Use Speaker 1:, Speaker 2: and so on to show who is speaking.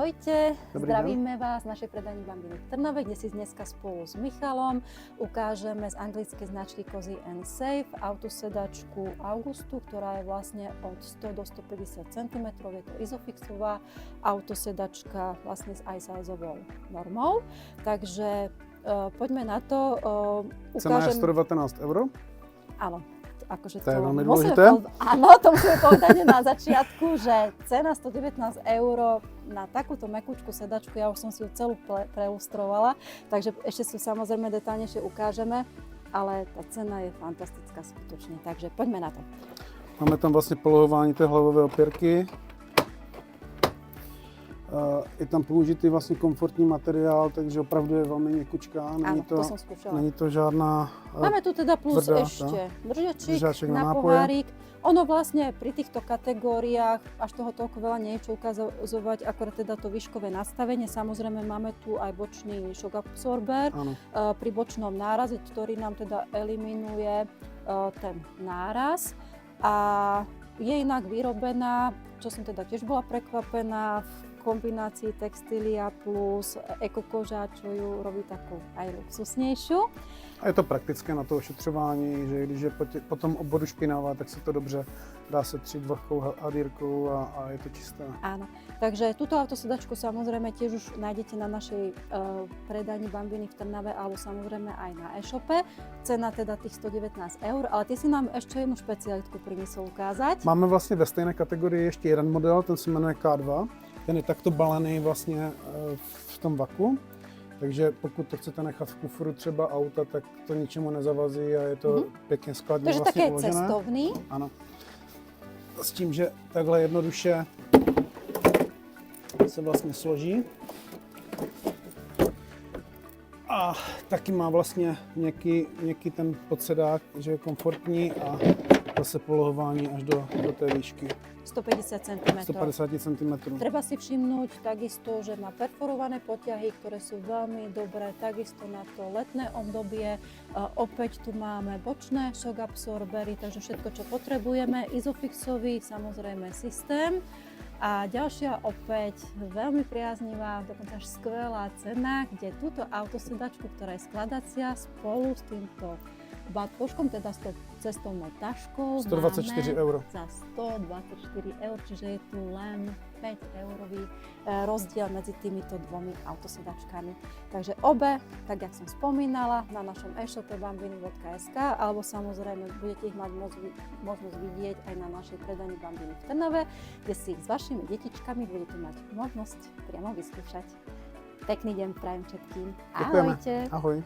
Speaker 1: Ahojte,
Speaker 2: Dobrý
Speaker 1: zdravíme vás z našej predajni Bambiny v Trnave, kde si dneska spolu s Michalom ukážeme z anglickej značky Cozy & Safe autosedačku Augustu, ktorá je vlastne od 100 do 150 cm. Je to izofixová autosedačka vlastne s i-sizeovou normou. Takže poďme na to.
Speaker 2: Cena je 119 €?
Speaker 1: Áno. Akože
Speaker 2: to je veľmi dôležité.
Speaker 1: Áno, to musíme povedať na začiatku, že cena 119 € na takúto mekúčku sedačku, ja už som si ju celú prelustrovala, takže ešte si ju samozrejme detaľnejšie ukážeme, ale tá cena je fantastická skutočne, takže poďme na to.
Speaker 2: Máme tam vlastne polohování té hlavové opěrky. Je tam použitý vlastně komfortní materiál, takže opravdu je velmi měkučká.
Speaker 1: Áno, to som skúšala.
Speaker 2: Není to žádná
Speaker 1: Máme tu teda plus
Speaker 2: tvrdá,
Speaker 1: ešte držačík
Speaker 2: na
Speaker 1: na pohárik. Ono vlastne pri týchto kategóriách až toho toľko veľa nie je čo ukazovať, akorát teda to výškové nastavenie. Samozrejme máme tu aj bočný shock absorber pri bočnom náraze, ktorý nám teda eliminuje ten náraz. A je inak vyrobená, čo som teda tiež bola prekvapená, v kombinácii textília plus ekokoža, čo ju robí takú aj luxusnejšiu.
Speaker 2: A je to praktické na to ošetřování, že když je po tom oboru špinavá, tak se to dobře dá setřít vlhkou hadírkou a je to čisté.
Speaker 1: Áno, takže túto autosedačku samozrejme tiež už nájdete na našej predajni Bambiny v Trnave alebo samozrejme aj na e-shope. Cena teda tých 119 €, ale ty si nám ešte jednu špecialitku priniesol ukázať.
Speaker 2: Máme vlastně ve stejné kategorii ještě jeden model, ten se jmenuje K2. Ten je takto balený vlastně v tom vaku. Takže pokud to chcete nechat v kufru třeba auta, tak to ničemu nezavazí a je to pěkně skladně
Speaker 1: takže
Speaker 2: vlastně
Speaker 1: také
Speaker 2: uložené.
Speaker 1: cestovný.
Speaker 2: Ano. S tím, že takhle jednoduše se vlastně složí. A taky má vlastně měkký ten podsedák, že je komfortní a zase polohování až do té výšky.
Speaker 1: 150 cm.
Speaker 2: 150 cm.
Speaker 1: Treba si všimnúť takisto, že má perforované poťahy, ktoré sú veľmi dobré, takisto na to letné obdobie. Opäť tu máme bočné shock absorbery, takže všetko, čo potrebujeme. Isofixový samozrejme systém. A ďalšia opäť veľmi priaznivá, dokonca až skvelá cena, kde túto autosedačku, ktorá je skladacia spolu s týmto batkoškom, teda s tou cestovnou taškou,
Speaker 2: 124 €
Speaker 1: za 124 €, čiže je tu len 5 € rozdiel medzi týmito dvomi autosedačkami. Takže obe, tak jak som spomínala, na našom e-shope bambiny.sk alebo samozrejme budete ich mať možnosť vidieť aj na našej predajni Bambiny v Trnave, kde si ich s vašimi detičkami budete mať možnosť priamo vyskúšať. Pekný deň prajem všetkým.
Speaker 2: Ďakujeme.
Speaker 1: Ahojte.
Speaker 2: Ahoj.